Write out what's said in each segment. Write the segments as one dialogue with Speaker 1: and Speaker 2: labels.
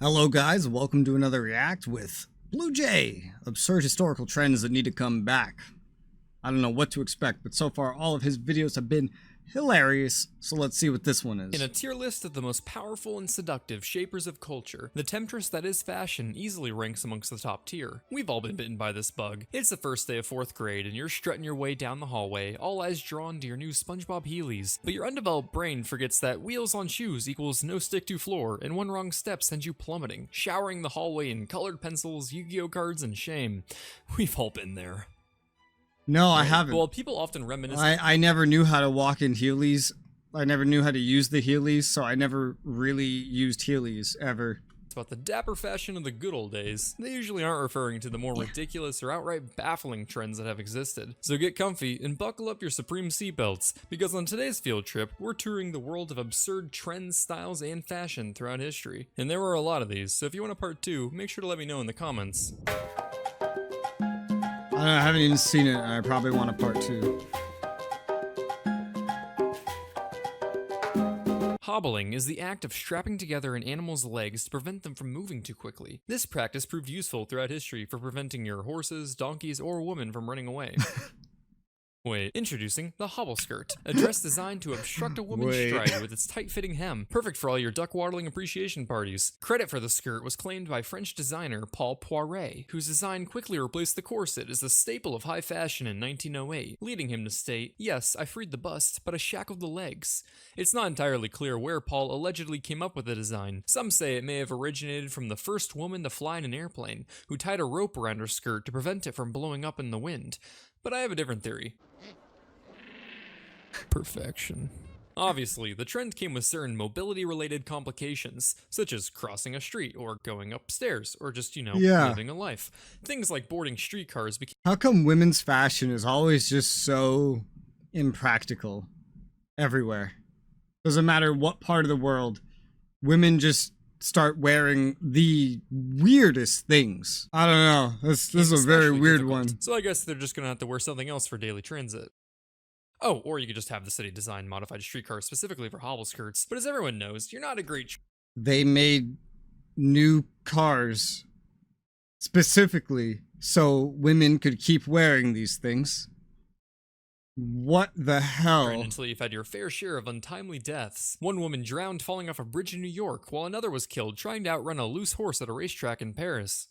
Speaker 1: Hello guys, welcome to another react with BlueJay. Absurd historical trends that need to come back. I don't know what to expect, but so far all of his videos have been hilarious, so let's see what this one is.
Speaker 2: In a tier list of the most powerful and seductive shapers of culture, the temptress that is fashion easily ranks amongst the top tier. We've all been bitten by this bug. It's the first day of 4th grade and you're strutting your way down the hallway, all eyes drawn to your new SpongeBob Heelys. But your undeveloped brain forgets that wheels on shoes equals no stick to floor, and one wrong step sends you plummeting, showering the hallway in colored pencils, Yu-Gi-Oh cards, and shame. We've all been there.
Speaker 1: No, I haven't.
Speaker 2: Well, people often reminisce.
Speaker 1: I never knew how to walk in Heelys. I never knew how to use the Heelys, so I never really used Heelys, ever.
Speaker 2: About the dapper fashion of the good old days. They usually aren't referring to the more ridiculous or outright baffling trends that have existed. So get comfy and buckle up your Supreme seatbelts, because on today's field trip, we're touring the world of absurd trends, styles, and fashion throughout history. And there were a lot of these, so if you want a part 2, make sure to let me know in the comments.
Speaker 1: I haven't even seen it, and I probably want a part 2.
Speaker 2: Hobbling is the act of strapping together an animal's legs to prevent them from moving too quickly. This practice proved useful throughout history for preventing your horses, donkeys, or women from running away. Wait, introducing the hobble skirt, a dress designed to obstruct a woman's stride with its tight-fitting hem, perfect for all your duck waddling appreciation parties. Credit for the skirt was claimed by French designer Paul Poiret, whose design quickly replaced the corset as a staple of high fashion in 1908, leading him to state, "Yes, I freed the bust, but I shackled the legs." It's not entirely clear where Paul allegedly came up with the design. Some say it may have originated from the first woman to fly in an airplane, who tied a rope around her skirt to prevent it from blowing up in the wind. But I have a different theory. Perfection. Obviously, the trend came with certain mobility-related complications, such as crossing a street, or going upstairs, or just, living a life. Things like boarding streetcars became—
Speaker 1: How come women's fashion is always just so impractical everywhere? Doesn't matter what part of the world, women just start wearing the weirdest things. I don't know. This is a very weird one.
Speaker 2: So I guess they're just gonna have to wear something else for daily transit. Oh, or you could just have the city design modified streetcars specifically for hobble skirts. But as everyone knows, you're not a great—
Speaker 1: They made new cars specifically so women could keep wearing these things. What the hell?
Speaker 2: Until you've had your fair share of untimely deaths. One woman drowned falling off a bridge in New York, while another was killed trying to outrun a loose horse at a racetrack in Paris.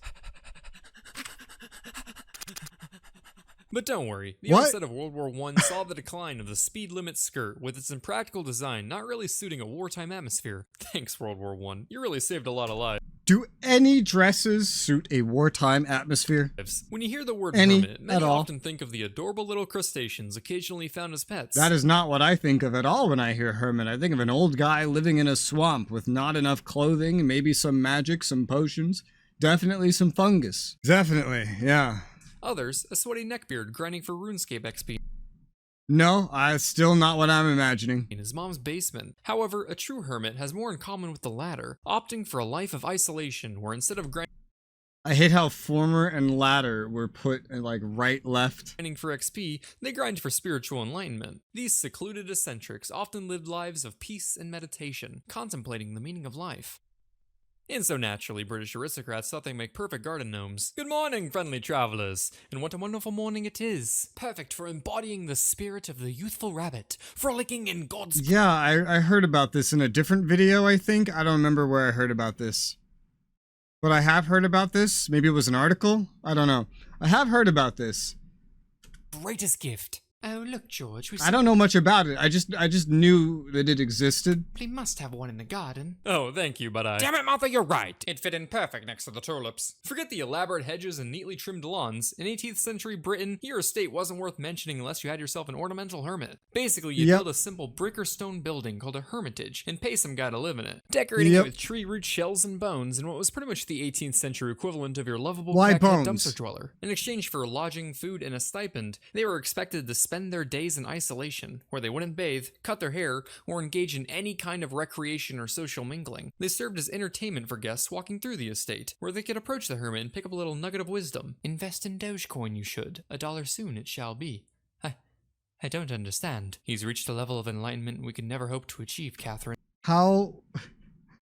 Speaker 2: But don't worry, the onset of World War I saw the decline of the speed limit skirt, with its impractical design not really suiting a wartime atmosphere. Thanks, World War I. You really saved a lot of lives.
Speaker 1: Do any dresses suit a wartime atmosphere?
Speaker 2: When you hear the word hermit, many often think of the adorable little crustaceans occasionally found as pets.
Speaker 1: That is not what I think of at all when I hear hermit. I think of an old guy living in a swamp with not enough clothing, maybe some magic, some potions, definitely some fungus. Definitely, yeah.
Speaker 2: Others, a sweaty neckbeard grinding for RuneScape XP.
Speaker 1: No, still not what I'm imagining.
Speaker 2: In his mom's basement. However, a true hermit has more in common with the latter, opting for a life of isolation where instead of grinding—
Speaker 1: I hate how former and latter were put like right, left.
Speaker 2: Grinding for XP, they grind for spiritual enlightenment. These secluded eccentrics often lived lives of peace and meditation, contemplating the meaning of life. And so naturally, British aristocrats thought they'd make perfect garden gnomes. Good morning, friendly travelers, and what a wonderful morning it is. Perfect for embodying the spirit of the youthful rabbit, frolicking in God's—
Speaker 1: Yeah, I heard about this in a different video, I think. I don't remember where I heard about this. But I have heard about this. Maybe it was an article? I don't know. I have heard about this.
Speaker 2: Greatest gift. Oh, look, George,
Speaker 1: I don't know much about it. I just knew that it existed.
Speaker 2: We must have one in the garden. Oh, thank you, but Damn it, Martha, you're right. It fit in perfect next to the tulips. Forget the elaborate hedges and neatly trimmed lawns. In 18th century Britain, your estate wasn't worth mentioning unless you had yourself an ornamental hermit. Basically, you build a simple brick or stone building called a hermitage and pay some guy to live in it, decorating it with tree root shells and bones in what was pretty much the 18th century equivalent of your lovable backyard dumpster dweller. In exchange for lodging, food, and a stipend, they were expected to spend their days in isolation, where they wouldn't bathe, cut their hair, or engage in any kind of recreation or social mingling. They served as entertainment for guests walking through the estate, where they could approach the hermit and pick up a little nugget of wisdom. Invest in Dogecoin you should, $1 soon it shall be. I don't understand. He's reached a level of enlightenment we could never hope to achieve, Catherine.
Speaker 1: How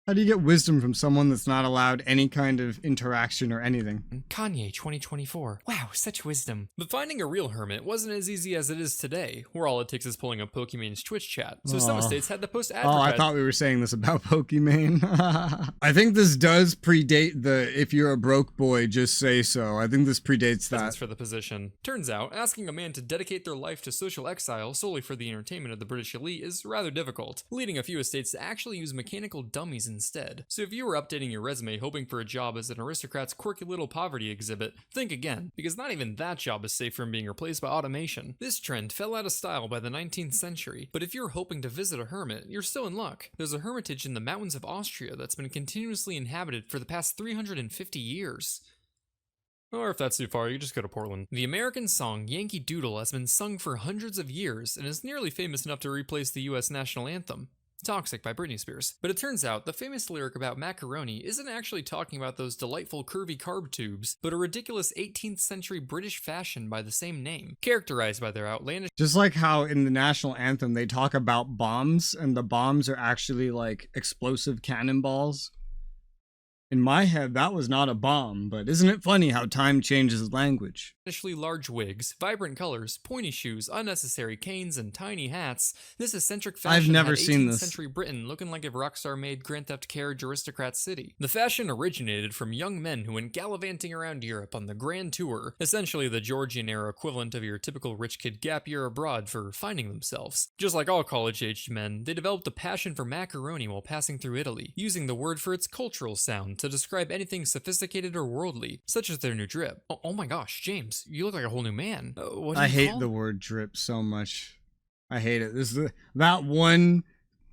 Speaker 1: How do you get wisdom from someone that's not allowed any kind of interaction or anything?
Speaker 2: Kanye 2024. Wow, such wisdom. But finding a real hermit wasn't as easy as it is today, where all it takes is pulling up Pokemon's Twitch chat. So some estates had to post
Speaker 1: Oh, I thought we were saying this about Pokemon. I think this does predate the if you're a broke boy, just say so. I think this predates that.
Speaker 2: For the position. Turns out, asking a man to dedicate their life to social exile solely for the entertainment of the British elite is rather difficult, leading a few estates to actually use mechanical dummies instead. So if you were updating your resume hoping for a job as an aristocrat's quirky little poverty exhibit, think again, because not even that job is safe from being replaced by automation. This trend fell out of style by the 19th century, but if you're hoping to visit a hermit, you're still in luck. There's a hermitage in the mountains of Austria that's been continuously inhabited for the past 350 years. Or if that's too far, you just go to Portland. The American song Yankee Doodle has been sung for hundreds of years and is nearly famous enough to replace the US national anthem, Toxic by Britney Spears. But it turns out the famous lyric about macaroni isn't actually talking about those delightful curvy carb tubes, but a ridiculous 18th century British fashion by the same name, characterized by their outlandish—
Speaker 1: Just like how in the national anthem they talk about bombs, and the bombs are actually like explosive cannonballs. In my head, that was not a bomb, but isn't it funny how time changes language?
Speaker 2: large wigs, vibrant colors, pointy shoes, unnecessary canes, and tiny hats. This eccentric fashion
Speaker 1: I've never
Speaker 2: had
Speaker 1: seen
Speaker 2: 18th
Speaker 1: this.
Speaker 2: century Britain looking like if Rockstar made Grand Theft Carriage Aristocrat City. The fashion originated from young men who went gallivanting around Europe on the Grand Tour, essentially the Georgian era equivalent of your typical rich kid gap year abroad for finding themselves. Just like all college-aged men, they developed a passion for macaroni while passing through Italy, using the word for its cultural sound to describe anything sophisticated or worldly, such as their new drip. Oh my gosh, James, you look like a whole new man. What do
Speaker 1: I
Speaker 2: you
Speaker 1: hate
Speaker 2: call
Speaker 1: the word drip so much. I hate it. That one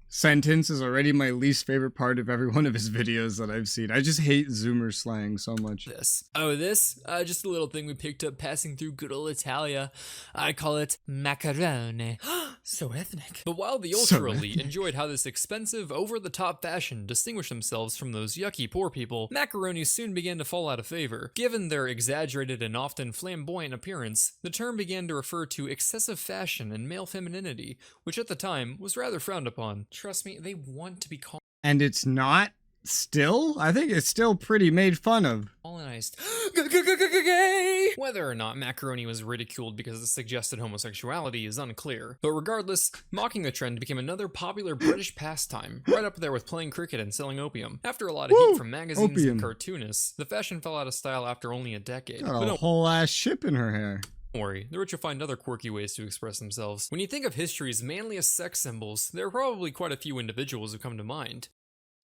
Speaker 1: sentence is already my least favorite part of every one of his videos that I've seen. I just hate Zoomer slang so much.
Speaker 2: this? Just a little thing we picked up passing through good old Italia. I call it macaroni. So ethnic. But while the ultra elite enjoyed how this expensive, over-the-top fashion distinguished themselves from those yucky poor people, macaroni soon began to fall out of favor. Given their exaggerated and often flamboyant appearance, the term began to refer to excessive fashion and male femininity, which at the time was rather frowned upon. Trust me, they want to be
Speaker 1: And it's not still? I think it's still pretty made fun of.
Speaker 2: colonized. Gay! Whether or not macaroni was ridiculed because it suggested homosexuality is unclear, but regardless, mocking the trend became another popular British pastime, right up there with playing cricket and selling opium. After a lot of heat from magazines and cartoonists, the fashion fell out of style after only a decade.
Speaker 1: Got a whole ass ship in her hair.
Speaker 2: Don't worry, the rich will find other quirky ways to express themselves. When you think of history's manliest sex symbols, there are probably quite a few individuals who come to mind.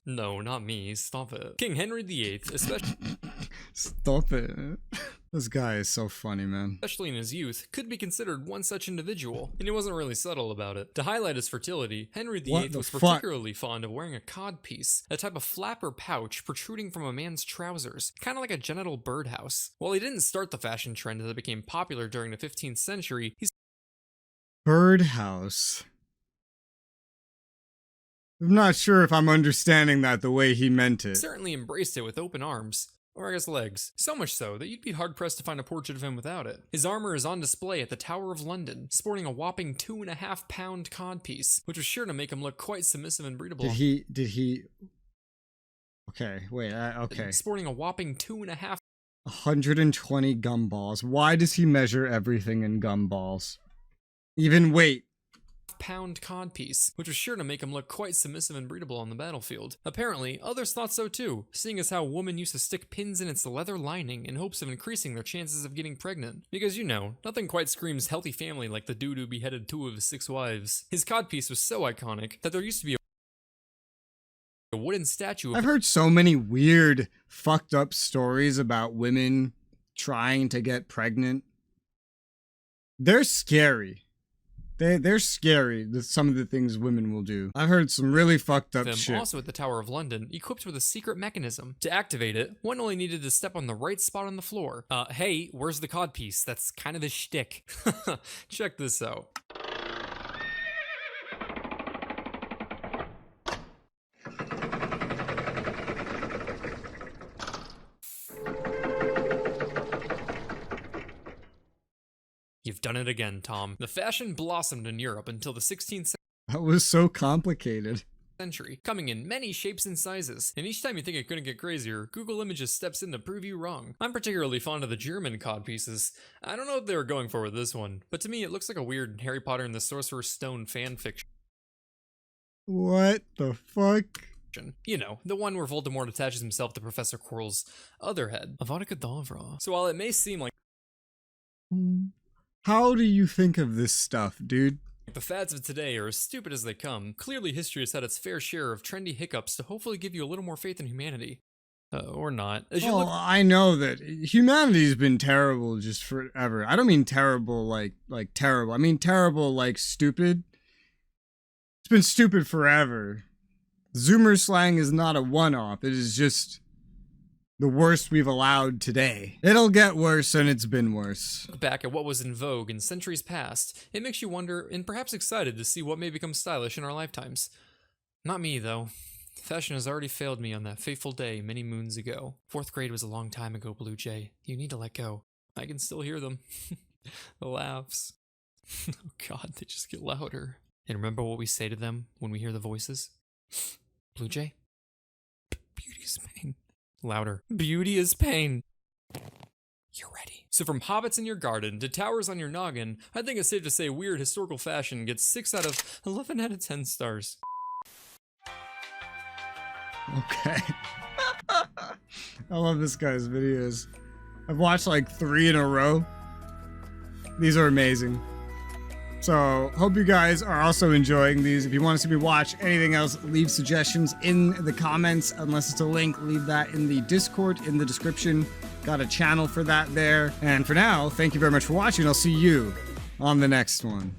Speaker 2: No, not me. Stop it. King Henry VIII, especially
Speaker 1: Stop it. This guy is so funny, man.
Speaker 2: especially in his youth, could be considered one such individual, and he wasn't really subtle about it. To highlight his fertility, Henry VIII
Speaker 1: the
Speaker 2: was
Speaker 1: fuck?
Speaker 2: particularly fond of wearing a codpiece, a type of flap or pouch protruding from a man's trousers, kind of like a genital birdhouse. While he didn't start the fashion trend that became popular during the 15th century, he
Speaker 1: Birdhouse. I'm not sure if I'm understanding that the way he meant it.
Speaker 2: certainly embraced it with open arms. Or I guess legs. So much so that you'd be hard-pressed to find a portrait of him without it. His armor is on display at the Tower of London, sporting a whopping 2.5-pound codpiece, which was sure to make him look quite submissive and breedable.
Speaker 1: Did he? Okay, wait, okay.
Speaker 2: Sporting a whopping 2.5
Speaker 1: 120 gumballs. Why does he measure everything in gumballs? Even weight.
Speaker 2: pound codpiece, which was sure to make him look quite submissive and breedable on the battlefield. Apparently, others thought so too, seeing as how women used to stick pins in its leather lining in hopes of increasing their chances of getting pregnant. Because you know, nothing quite screams healthy family like the dude who beheaded 2 of his 6 wives. His codpiece was so iconic that there used to be a wooden statue of
Speaker 1: I've heard so many weird, fucked up stories about women trying to get pregnant. They're scary. They're scary, some of the things women will do. I've heard some really fucked up
Speaker 2: them
Speaker 1: shit.
Speaker 2: also at the Tower of London, equipped with a secret mechanism. To activate it, one only needed to step on the right spot on the floor. Hey, where's the codpiece? That's kind of his shtick. Check this out. You've done it again, Tom. The fashion blossomed in Europe until the 16th
Speaker 1: That was so complicated.
Speaker 2: century, coming in many shapes and sizes. And each time you think it couldn't get crazier, Google Images steps in to prove you wrong. I'm particularly fond of the German cod pieces. I don't know what they were going for with this one, but to me it looks like a weird Harry Potter and the Sorcerer's Stone fanfiction.
Speaker 1: What the fuck?
Speaker 2: You know, the one where Voldemort attaches himself to Professor Quirrell's other head. Avada Kedavra. So while it may seem like
Speaker 1: how do you think of this stuff, dude?
Speaker 2: the fads of today are as stupid as they come, clearly history has had its fair share of trendy hiccups to hopefully give you a little more faith in humanity. Or not.
Speaker 1: Well, I know that humanity's been terrible just forever. I don't mean terrible like terrible. I mean terrible like stupid. It's been stupid forever. Zoomer slang is not a one-off. It is just the worst we've allowed today. It'll get worse, and it's been worse.
Speaker 2: Look back at what was in vogue in centuries past, it makes you wonder and perhaps excited to see what may become stylish in our lifetimes. Not me, though. Fashion has already failed me on that fateful day many moons ago. 4th grade was a long time ago, BlueJay. You need to let go. I can still hear them. The laughs. Oh God, they just get louder. And remember what we say to them when we hear the voices? BlueJay? Beauty is pain. Louder. Beauty is pain. You're ready. So from hobbits in your garden to towers on your noggin, I think it's safe to say weird historical fashion gets 6 out of 11 out of 10 stars.
Speaker 1: Okay. I love this guy's videos. I've watched like 3 in a row. These are amazing. So, hope you guys are also enjoying these. If you want to see me watch anything else, leave suggestions in the comments. Unless it's a link, leave that in the Discord in the description. Got a channel for that there. And for now, thank you very much for watching. I'll see you on the next one.